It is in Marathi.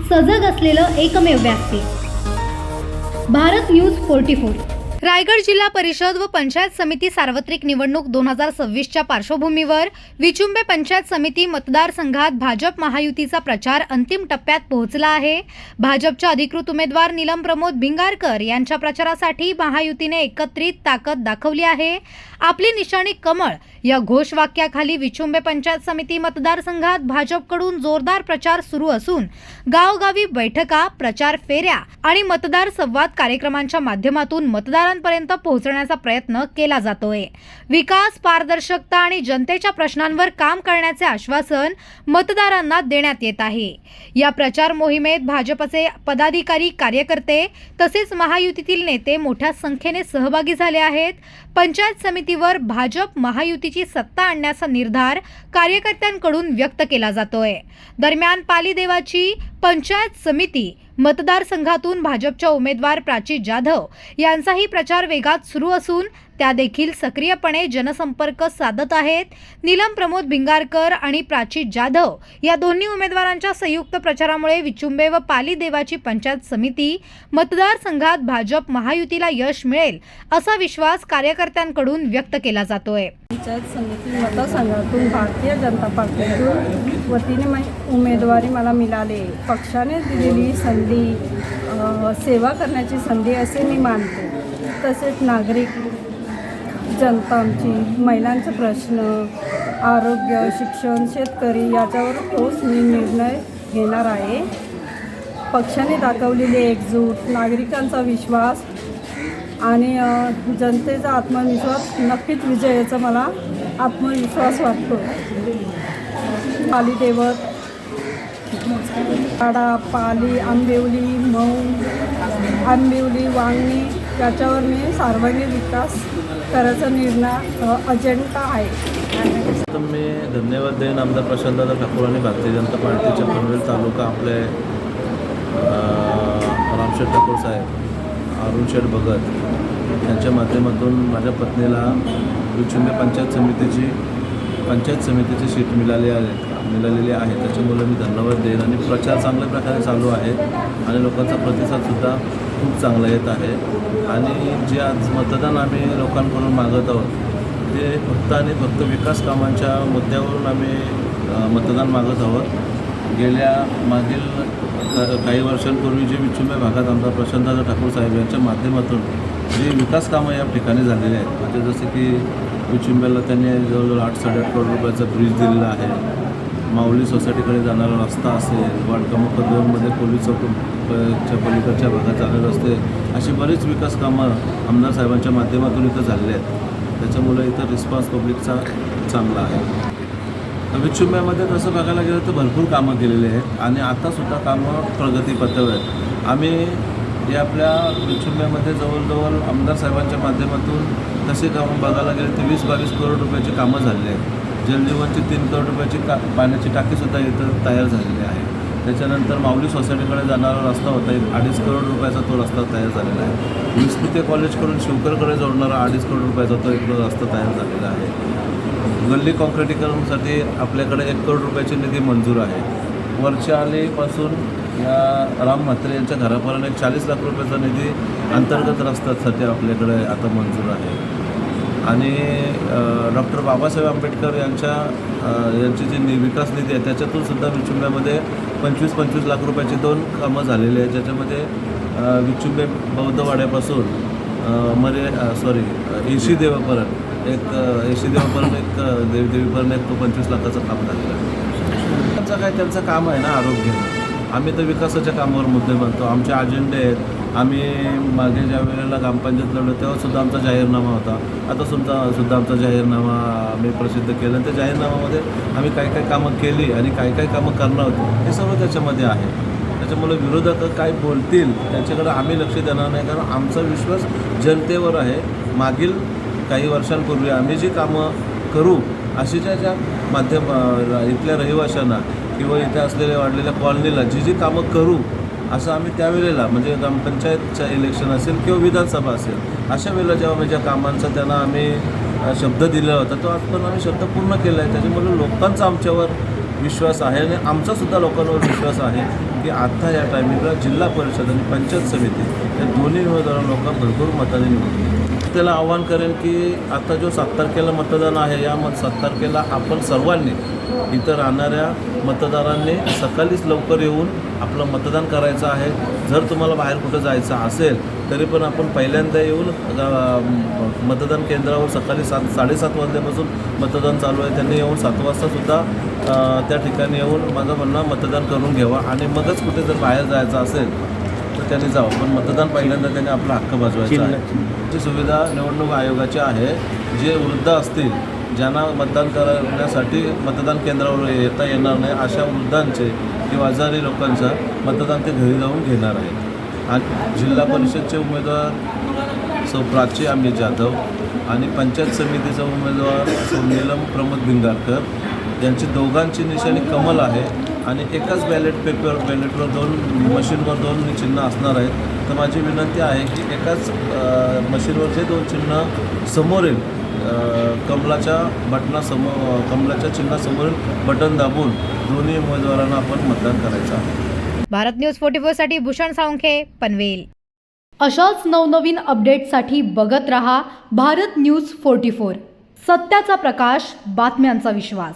सजग असलेलं एकमेव व्यासपीठ भारत न्यूज 44। रायगड जिल्हा परिषद व पंचायत समिती सार्वत्रिक निवडणूक 2026च्या पार्श्वभूमीवर विचुंबे पंचायत समिती मतदारसंघात भाजप महायुतीचा प्रचार अंतिम टप्प्यात पोहोचला आहे। भाजपच्या अधिकृत उमेदवार नीलम प्रमोद भिंगारकर यांच्या प्रचारासाठी महायुतीने एकत्रित ताकद दाखवली आहे। आपली निशाणी कमळ या घोषवाक्याखाली विचुंबे पंचायत समिती मतदारसंघात भाजपकडून जोरदार प्रचार सुरू असून गावोगावी बैठका, प्रचार फेऱ्या आणि मतदार संवाद कार्यक्रमांच्या माध्यमातून मतदारांपर्यंत पोहोचण्याचा प्रयत्न केला जातोय। विकास, पारदर्शकता आणि जनतेच्या प्रश्नांवर काम करण्याचे आश्वासन मतदारांना देण्यात येत आहे। या प्रचार मोहिमेत भाजपचे पदाधिकारी, कार्यकर्ते तसेच महायुतीतील नेते मोठ्या संख्येने सहभागी झाले आहेत। पंचायत समितीवर भाजप महायुतीची सत्ता आणण्याचा निर्धार कार्यकर्त्यांकडून व्यक्त केला जातोय। दरम्यान पालीदेवाची पंचायत समिती मतदारसंघातून भाजपच्या उमेदवार प्राची जाधव यांचाही प्रचार वेगात सुरू असून त्या देखील सक्रियपणे जनसंपर्क साधत आहेत। नीलम प्रमोद भिंगारकर आणि प्राची जाधव या दोन्ही उमेदवारांच्या संयुक्त प्रचारामुळे विचुंबे व पालीदेवाची पंचायत समिती मतदारसंघात भाजप महायुतीला यश मिळेल असा विश्वास कार्यकर्त्यांकडून व्यक्त केला जातोय। पंचायत समिती मतदारसंघातून भारतीय जनता पार्टीतून वतीने उमेदवारी मला मिळाली। पक्षाने दिलेली संधी सेवा करण्याची संधी असे मी मानते। तसेच नागरिक जनता आमची महिलांचे प्रश्न, आरोग्य, शिक्षण, शेतकरी याच्यावर ठोस मी निर्णय घेणार आहे। पक्षाने दाखवलेली एकजूट, नागरिकांचा विश्वास आणि जनतेचा आत्मविश्वास नक्कीच विजयाचा मला आत्मविश्वास वाटतो। पालीदेवत, पाडा, पाली, आंबिवली, मऊ, आंबिवली, वांगणी याच्यावर मी सर्वांगीण विकास करायचा निर्णय अजेंडा आहे। तर मी धन्यवाद देईन आमदार प्रशांतदादा ठाकूर आणि भारतीय जनता पार्टीच्या पनवेल तालुका आपले रामशेठ ठाकूर साहेब, अरुण शेठ भगत यांच्या माध्यमातून माझ्या पत्नीला विचुंबे पंचायत समितीची सीट मिळालेली आहे। त्याच्यामुळे मी धन्यवाद देईन आणि प्रचार चांगल्या प्रकारे चालू आहे आणि लोकांचा प्रतिसादसुद्धा खूप चांगला येत आहे। आणि जे आज मतदान आम्ही लोकांकडून मागत आहोत ते फक्त आणि फक्त विकास कामांच्या मुद्द्यावरून आम्ही मतदान मागत आहोत। मागील काही वर्षांपूर्वी जे विचुंबे भागात आमदार प्रशांतदादा ठाकूर साहेब यांच्या माध्यमातून जे विकास कामं या ठिकाणी झालेली आहेत, म्हणजे जसे की विचुंब्याला त्यांनी जवळजवळ 8-8.5 करोड रुपयाचा ब्रिज दिलेला आहे। माऊली सोसायटीकडे जाणारा रस्ता असेल, वार्ड क्रमांक 2मध्ये पोलीस चौकाच्या पलीकडच्या भागात जाणारे रस्ते, अशी बरीच विकास कामं आमदार साहेबांच्या माध्यमातून इथं झालेली आहेत। त्याच्यामुळे इथं रिस्पॉन्स पब्लिकचा चांगला आहे। विचुंब्यामध्ये तसं बघायला गेलं तर भरपूर कामं केलेली आहेत आणि आतासुद्धा कामं प्रगतीपथावर आहेत। आम्ही या आपल्या विचुंब्यामध्ये जवळजवळ आमदार साहेबांच्या माध्यमातून तसे कामं बघायला गेले तर 20-22 करोड रुपयाची कामं झालेली आहेत। जलजीवनची 3 करोड रुपयाची पाण्याची टाकीसुद्धा इथं तयार झालेली आहे। त्याच्यानंतर माऊली सोसायटीकडे जाणारा रस्ता होता, 2.5 करोड रुपयाचा तो रस्ता तयार झालेला आहे। विस्मृती कॉलेजकडून शिवकरकडे जोडणारा 2.5 करोड रुपयाचा तो एक रस्ता तयार झालेला आहे। गल्ली कॉन्क्रिटीकरणासाठी आपल्याकडे 1 करोड रुपयाची निधी मंजूर आहे। वरच्या आलीपासून या राम म्हात्रे यांच्या घरापर्यंत 40 लाख रुपयाचा निधी अंतर्गत रस्त्यासाठी आपल्याकडे आता मंजूर आहे। आणि डॉक्टर बाबासाहेब आंबेडकर यांची जी विकास निधी आहे त्याच्यातून सुद्धा विचुंब्यामध्ये 25 लाख रुपयाची 2 कामं झालेली आहेत, ज्याच्यामध्ये विचुंबे बौद्धवाड्यापासून एशी देवापर्यंत एक देवीपर्यंत एक तो 25 लाखाचं काम झालेलं आहे। त्यांचं काम आहे ना आरोग्य। आम्ही तर विकासाच्या कामावर मुद्दे मानतो, आमचे अजेंडे आहेत। आम्ही मागे ज्या वेळेला ग्रामपंचायत लढलो तेव्हासुद्धा आमचा जाहीरनामा होता, आता सुद्धा आमचा जाहीरनामा आम्ही प्रसिद्ध केला। त्या जाहीरनाम्यामध्ये आम्ही काय कामं केली आणि काय कामं करणार होतो हे सर्व त्याच्यामध्ये आहे। त्याच्यामुळे विरोधक काय बोलतील त्याच्याकडे आम्ही लक्ष देणार नाही, कारण आमचा विश्वास जनतेवर आहे। मागील काही वर्षांपूर्वी आम्ही जी कामं करू अशीच्या इथल्या रहिवाशांना किंवा इथे असलेल्या वाढलेल्या कॉलनीला जी कामं करू असं आम्ही त्यावेळेला म्हणजे ग्रामपंचायतचं इलेक्शन असेल किंवा विधानसभा असेल अशा वेळेला जेव्हा ज्या कामांचा त्यांना आम्ही शब्द दिला होता तो आजपर्यंत आम्ही शब्द पूर्ण केला आहे। त्याच्यामुळे लोकांचा आमच्यावर विश्वास आहे आणि आमचासुद्धा लोकांवर विश्वास आहे की आता या टायमिंगला जिल्हा परिषद आणि पंचायत समिती या दोन्ही उमेदवारांना लोक भरपूर मताने निवडतील. त्याला आव्हान करेन की आता जो 7 तारखेला मतदान आहे या 7 तारखेला आपण सर्वांनी इथं राहणाऱ्या मतदारांनी सकाळीच लवकर येऊन आपलं मतदान करायचं आहे. जर तुम्हाला बाहेर कुठं जायचं असेल तरी पण आपण पहिल्यांदा येऊन मतदान केंद्रावर सकाळी 7:30 वाजल्यापासून मतदान चालू आहे. त्यांनी येऊन 7 वाजतासुद्धा त्या ठिकाणी येऊन माझं म्हणणं मतदान करून घ्यावा आणि मगच कुठे जर बाहेर जायचं असेल तर त्यांनी जावं. पण मतदान पहिल्यांदा त्यांनी आपला हक्क बजवायचा आहे. ची सुविधा निवडणूक आयोगाची आहे. जे वृद्ध असतील ज्यांना मतदान करण्यासाठी मतदान केंद्रावर येता येणार नाही अशा वृद्धांचे किंवा आजारी लोकांचं मतदान ते घरी जाऊन घेणार आहेत. आणि जिल्हा परिषदचे उमेदवार सौ प्राची अमित जाधव आणि पंचायत समितीचा उमेदवार सौ नीलम प्रमोद भिंगारकर यांची दोघांची निशाणी कमल आहे आणि एकाच बॅलेटवर 2 चिन्ह असणार आहेत. तर माझी विनंती आहे की एकाच मशीनवरचे 2 चिन्ह समोरील कमलाच्या चिन्हासमोरील बटन दाबून दोन्ही उमेदवारांना आपण मतदान करायचं आहे. भारत न्यूज 44 साठी भूषण साळुंखे, पनवेल. अशाच नवनवीन अपडेट्ससाठी बघत रहा भारत न्यूज 44. सत्याचा प्रकाश, बातम्यांचा विश्वास.